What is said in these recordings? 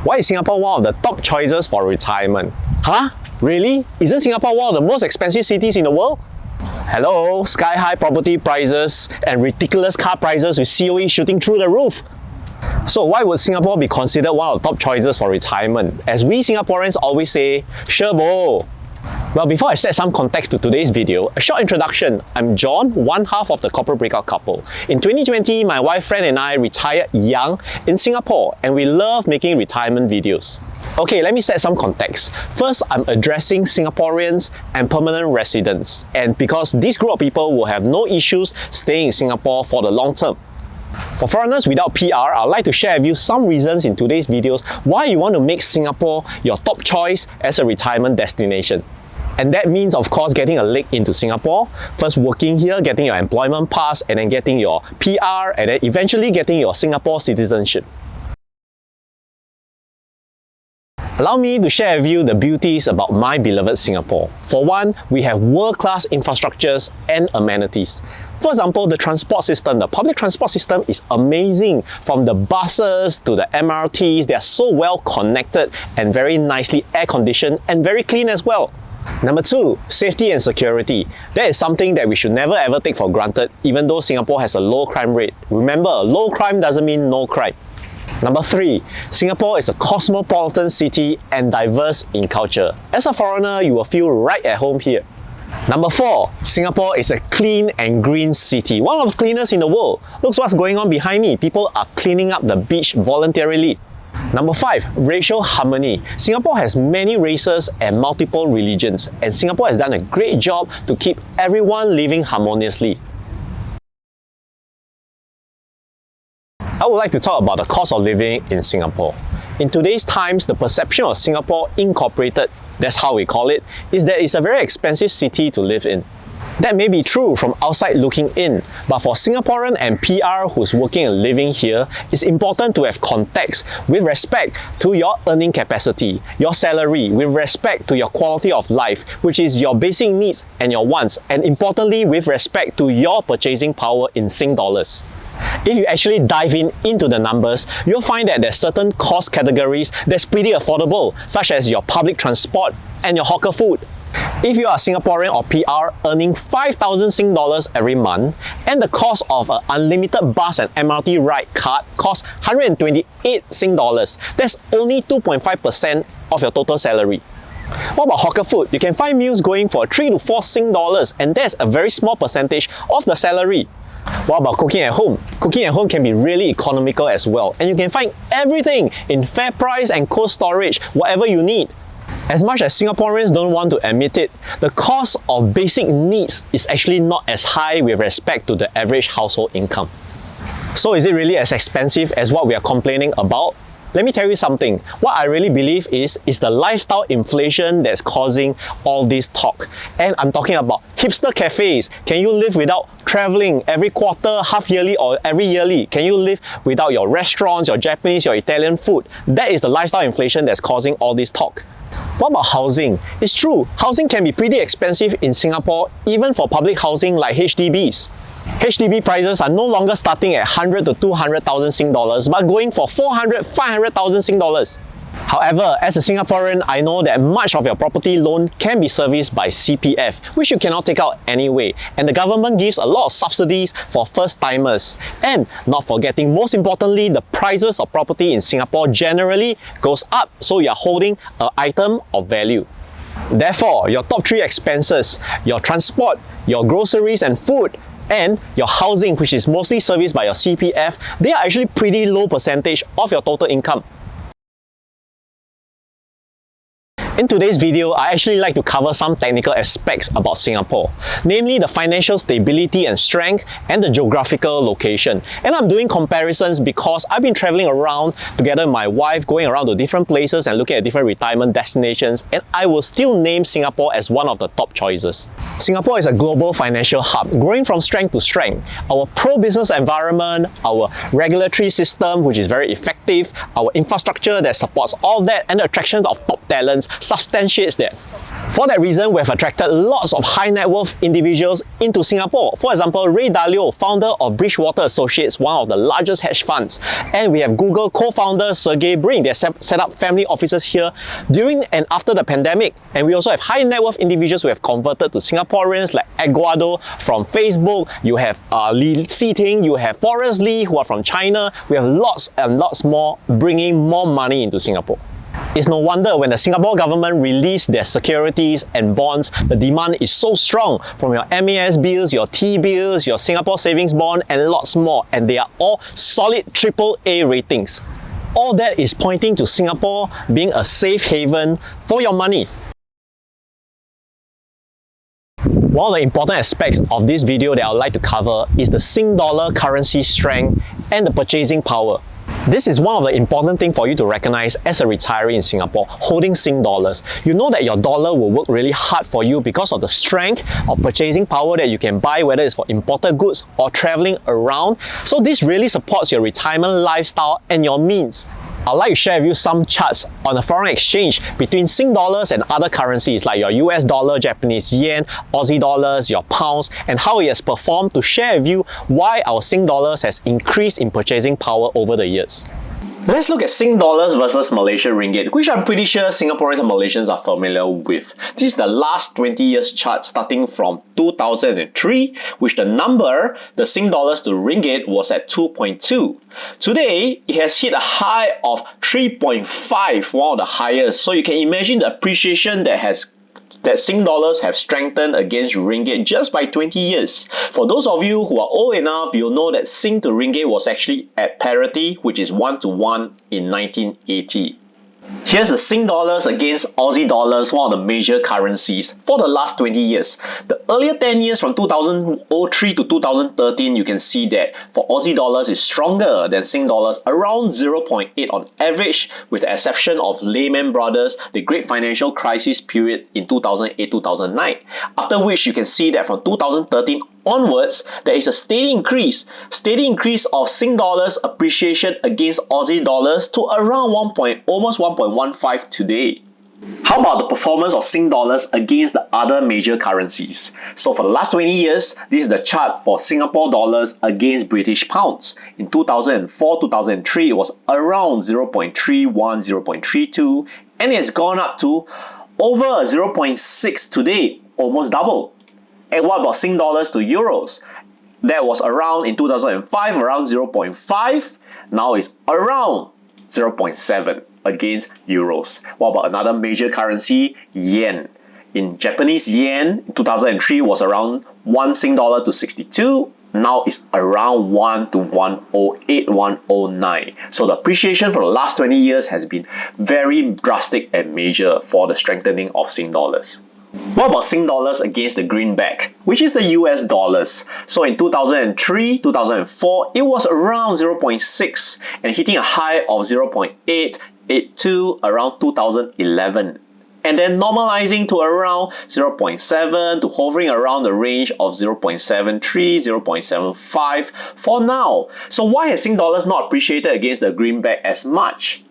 Why is Singapore one of the top choices for retirement? Huh? Really? Isn't Singapore one of the most expensive cities in the world? Hello, sky-high property prices and ridiculous car prices with COE shooting through the roof. So why would Singapore be considered one of the top choices for retirement? As we Singaporeans always say, sure bo. Well, before I set some context to today's video, a short introduction. I'm John, one half of the corporate breakout couple. In 2020, my wife, friend and I retired young in Singapore, and we love making retirement videos. Okay, let me set some context. First, I'm addressing Singaporeans and permanent residents, and because this group of people will have no issues staying in Singapore for the long term. For foreigners without PR, I'd like to share with you some reasons in today's videos why you want to make Singapore your top choice as a retirement destination. And that means, of course, getting a leg into Singapore, first working here, getting your employment pass, and then getting your PR, and then eventually getting your Singapore citizenship. Allow me to share with you the beauties about my beloved Singapore. For one, we have world-class infrastructures and amenities. For example, the transport system, the public transport system is amazing. From the buses to the MRTs, they are so well connected and very nicely air-conditioned and very clean as well. Number two, safety and security. That is something that we should never ever take for granted, even though Singapore has a low crime rate. Remember, low crime doesn't mean no crime. Number three, Singapore is a cosmopolitan city and diverse in culture. As a foreigner, you will feel right at home here. Number four, Singapore is a clean and green city, one of the cleanest in the world. Look what's going on behind me. People are cleaning up the beach voluntarily. Number five, racial harmony. Singapore has many races and multiple religions, and Singapore has done a great job to keep everyone living harmoniously. I would like to talk about the cost of living in Singapore. In today's times, the perception of Singapore Incorporated, that's how we call it, is that it's a very expensive city to live in. That may be true from outside looking in, but for Singaporean and PR who's working and living here, it's important to have context with respect to your earning capacity, your salary, with respect to your quality of life, which is your basic needs and your wants, and importantly with respect to your purchasing power in Sing dollars. If you actually dive into the numbers, you'll find that there's certain cost categories that's pretty affordable, such as your public transport and your hawker food. If you are a Singaporean or PR earning 5,000 Sing dollars every month, and the cost of an unlimited bus and MRT ride card costs 128 Sing dollars, that's only 2.5% of your total salary. What about hawker food? You can find meals going for 3 to 4 Sing dollars, and that's a very small percentage of the salary. What about cooking at home? Cooking at home can be really economical as well, and you can find everything in fair price and cold storage, whatever you need. As much as Singaporeans don't want to admit it, the cost of basic needs is actually not as high with respect to the average household income. So is it really as expensive as what we are complaining about? Let me tell you something. What I really believe is the lifestyle inflation that's causing all this talk. And I'm talking about hipster cafes. Can you live without traveling every quarter, half yearly or every yearly? Can you live without your restaurants, your Japanese, your Italian food? That is the lifestyle inflation that's causing all this talk. What about housing? It's true, housing can be pretty expensive in Singapore, even for public housing like HDBs. HDB prices are no longer starting at 100 to 200,000 Sing dollars, but going for 400, 500,000 Sing dollars. However, as a Singaporean, I know that much of your property loan can be serviced by CPF, which you cannot take out anyway. And the government gives a lot of subsidies for first-timers. And not forgetting, most importantly, the prices of property in Singapore generally goes up, so you're holding an item of value. Therefore, your top three expenses, your transport, your groceries and food, and your housing, which is mostly serviced by your CPF, they are actually pretty low percentage of your total income. In today's video, I actually like to cover some technical aspects about Singapore, namely the financial stability and strength and the geographical location. And I'm doing comparisons because I've been traveling around together with my wife, going around to different places and looking at different retirement destinations, and I will still name Singapore as one of the top choices. Singapore is a global financial hub, growing from strength to strength. Our pro-business environment, our regulatory system, which is very effective, our infrastructure that supports all that, and the attraction of top talents substantiates that. For that reason, we have attracted lots of high net worth individuals into Singapore. For example, Ray Dalio, founder of Bridgewater Associates, one of the largest hedge funds. And we have Google co-founder Sergey Brin. They set up family offices here during and after the pandemic. And we also have high net worth individuals who have converted to Singaporeans like Eduardo from Facebook. You have Li Xiting, you have Forrest Lee who are from China. We have lots and lots more bringing more money into Singapore. It's no wonder when the Singapore government released their securities and bonds, the demand is so strong from your MAS bills, your T-bills, your Singapore savings bond and lots more, and they are all solid AAA ratings. All that is pointing to Singapore being a safe haven for your money. One of the important aspects of this video that I would like to cover is the Sing dollar currency strength and the purchasing power. This is one of the important things for you to recognize as a retiree in Singapore holding Sing dollars. You know that your dollar will work really hard for you because of the strength of purchasing power that you can buy, whether it's for imported goods or traveling around. So this really supports your retirement lifestyle and your means. I'd like to share with you some charts on the foreign exchange between Sing dollars and other currencies like your US dollar, Japanese yen, Aussie dollars, your pounds, and how it has performed to share with you why our Sing dollars has increased in purchasing power over the years. Let's look at Sing dollars versus Malaysian ringgit, which I'm pretty sure Singaporeans and Malaysians are familiar with. This is the last 20 years chart starting from 2003, which the Sing dollars to ringgit was at 2.2. Today, it has hit a high of 3.5, one of the highest. So you can imagine the appreciation that Sing dollars have strengthened against ringgit just by 20 years. For those of you who are old enough, you'll know that Sing to ringgit was actually at parity, which is 1-to-1 in 1980. Here's the Sing dollars against Aussie dollars, one of the major currencies for the last 20 years. The earlier 10 years from 2003 to 2013, you can see that for Aussie dollars is stronger than Sing dollars, around 0.8 on average, with the exception of Lehman Brothers, the great financial crisis period in 2008-2009. After which you can see that from 2013 onwards, there is a steady increase of Sing dollars appreciation against Aussie dollars to around almost 1.15 today. How about the performance of Sing dollars against the other major currencies? So for the last 20 years, this is the chart for Singapore dollars against British pounds. In 2004-2003, it was around 0.31, 0.32, and it's gone up to over 0.6 today, almost double. And what about Sing dollars to euros? That was around in 2005, around 0.5. Now it's around 0.7 against euros. What about another major currency? Yen. In Japanese yen, in 2003 was around 1 Sing dollar to 62. Now it's around 1 to 108, 109. So the appreciation for the last 20 years has been very drastic and major for the strengthening of Sing dollars. What about Sing dollars against the greenback, which is the US dollars? So in 2003, 2004, it was around 0.6 and hitting a high of 0.882 around 2011. And then normalizing to around 0.7 to hovering around the range of 0.73, 0.75 for now. So why has Sing dollars not appreciated against the greenback as much?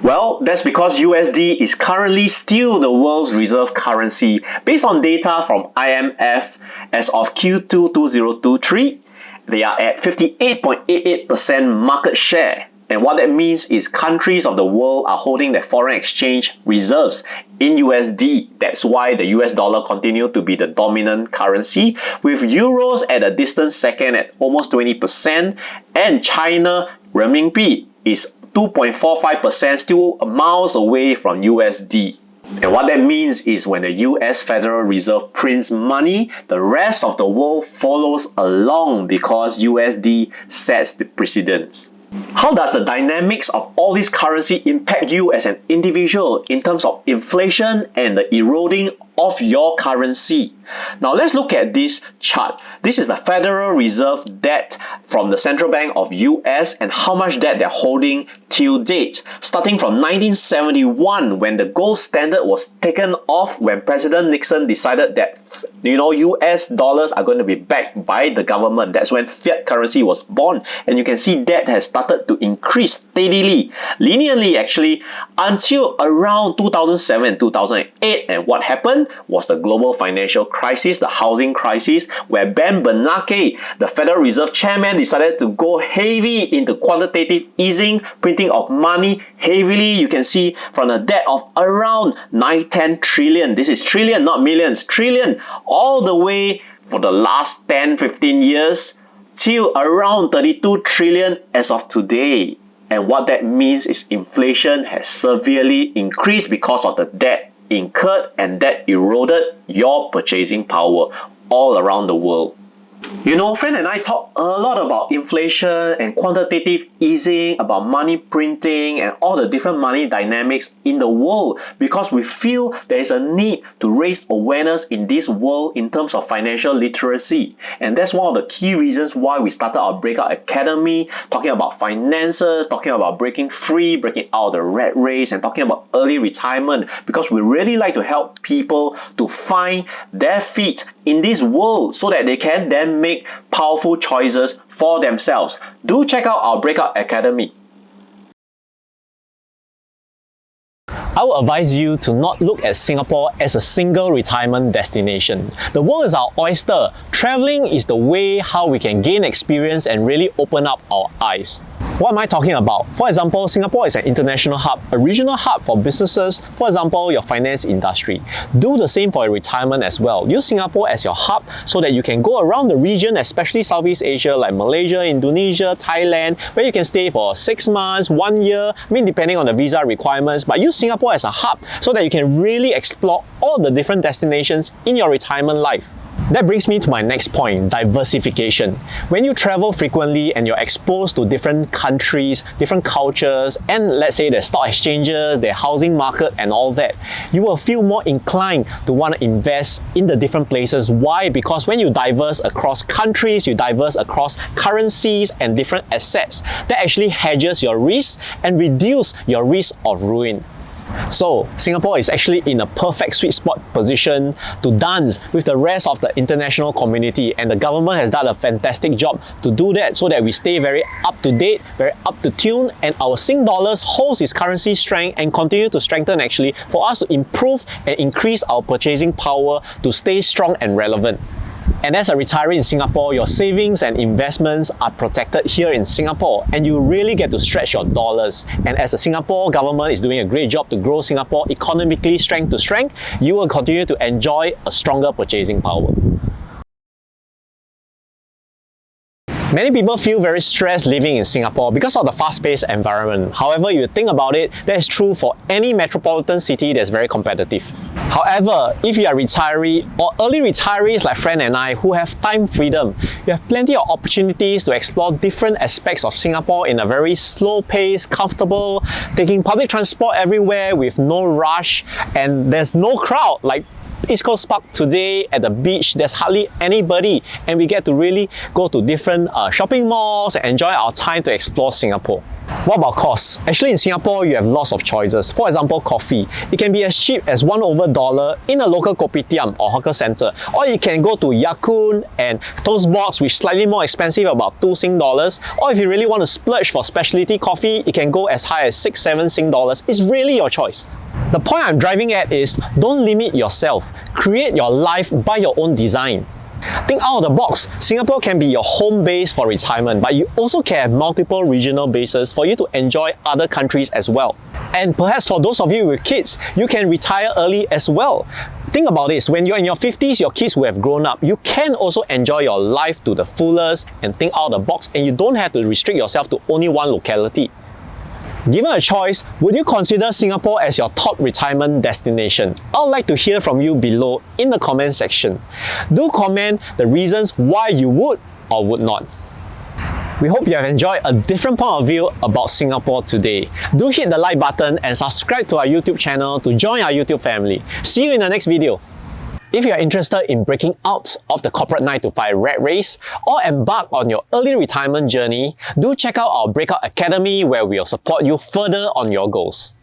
Well, that's because USD is currently still the world's reserve currency. Based on data from IMF as of Q2 2023, they are at 58.88% market share. And what that means is countries of the world are holding their foreign exchange reserves in USD. That's why the US dollar continues to be the dominant currency, with euros at a distant second at almost 20%, and China renminbi is 2.45%, still miles away from USD. And what that means is when the US Federal Reserve prints money, the rest of the world follows along because USD sets the precedence. How does the dynamics of all this currency impact you as an individual in terms of inflation and the eroding of your currency. Now let's look at this chart. This is the Federal Reserve debt from the Central Bank of US and how much debt they're holding till date. Starting from 1971, when the gold standard was taken off, when President Nixon decided that US dollars are going to be backed by the government. That's when fiat currency was born, and you can see debt has started to increase steadily, linearly actually, until around 2007, 2008. And what happened was the global financial crisis, the housing crisis, where Ben Bernanke, the Federal Reserve chairman, decided to go heavy into quantitative easing, printing of money heavily. You can see from a debt of around 9-10 trillion. This is trillion, not millions, trillion, all the way for the last 10-15 years till around 32 trillion as of today. And what that means is inflation has severely increased because of the debt incurred, and that eroded your purchasing power all around the world. Friend and I talk a lot about inflation and quantitative easing, about money printing and all the different money dynamics in the world, because we feel there is a need to raise awareness in this world in terms of financial literacy. And that's one of the key reasons why we started our Breakout Academy, talking about finances, talking about breaking free, breaking out of the rat race, and talking about early retirement, because we really like to help people to find their feet in this world so that they can then make powerful choices for themselves. Do check out our Breakout Academy. I would advise you to not look at Singapore as a single retirement destination. The world is our oyster. Traveling is the way how we can gain experience and really open up our eyes. What am I talking about? For example, Singapore is an international hub, a regional hub for businesses, for example, your finance industry. Do the same for your retirement as well. Use Singapore as your hub so that you can go around the region, especially Southeast Asia like Malaysia, Indonesia, Thailand, where you can stay for 6 months, 1 year, depending on the visa requirements. But use Singapore as a hub so that you can really explore all the different destinations in your retirement life. That brings me to my next point, diversification. When you travel frequently and you're exposed to different countries, different cultures, and let's say their stock exchanges, their housing market and all that, you will feel more inclined to want to invest in the different places. Why? Because when you diverse across countries, you diverse across currencies and different assets, that actually hedges your risk and reduce your risk of ruin. So Singapore is actually in a perfect sweet spot position to dance with the rest of the international community, and the government has done a fantastic job to do that so that we stay very up to date, very up to tune, and our Sing dollars holds its currency strength and continue to strengthen actually for us to improve and increase our purchasing power to stay strong and relevant. And as a retiree in Singapore, your savings and investments are protected here in Singapore, and you really get to stretch your dollars. And as the Singapore government is doing a great job to grow Singapore economically strength to strength, you will continue to enjoy a stronger purchasing power. Many people feel very stressed living in Singapore because of the fast-paced environment. However, you think about it, that is true for any metropolitan city that's very competitive. However, if you are a retiree or early retirees like Fran and I who have time freedom, you have plenty of opportunities to explore different aspects of Singapore in a very slow pace, comfortable, taking public transport everywhere with no rush, and there's no crowd like East Coast Park today at the beach. There's hardly anybody, and we get to really go to different shopping malls and enjoy our time to explore Singapore. What about costs? Actually, in Singapore, you have lots of choices. For example, coffee. It can be as cheap as $1 in a local kopitiam or hawker center. Or you can go to Ya Kun and Toast Box, which is slightly more expensive, about 2 Sing dollars. Or if you really want to splurge for specialty coffee, it can go as high as 6-7 Sing dollars. It's really your choice. The point I'm driving at is don't limit yourself. Create your life by your own design. Think out of the box. Singapore can be your home base for retirement, but you also can have multiple regional bases for you to enjoy other countries as well. And perhaps for those of you with kids, you can retire early as well. Think about this, when you're in your 50s, your kids will have grown up. You can also enjoy your life to the fullest and think out of the box, and you don't have to restrict yourself to only one locality. Given a choice, would you consider Singapore as your top retirement destination? I'd like to hear from you below in the comment section. Do comment the reasons why you would or would not. We hope you have enjoyed a different point of view about Singapore today. Do hit the like button and subscribe to our YouTube channel to join our YouTube family. See you in the next video. If you are interested in breaking out of the corporate 9-to-5 rat race or embark on your early retirement journey, do check out our Breakout Academy where we'll support you further on your goals.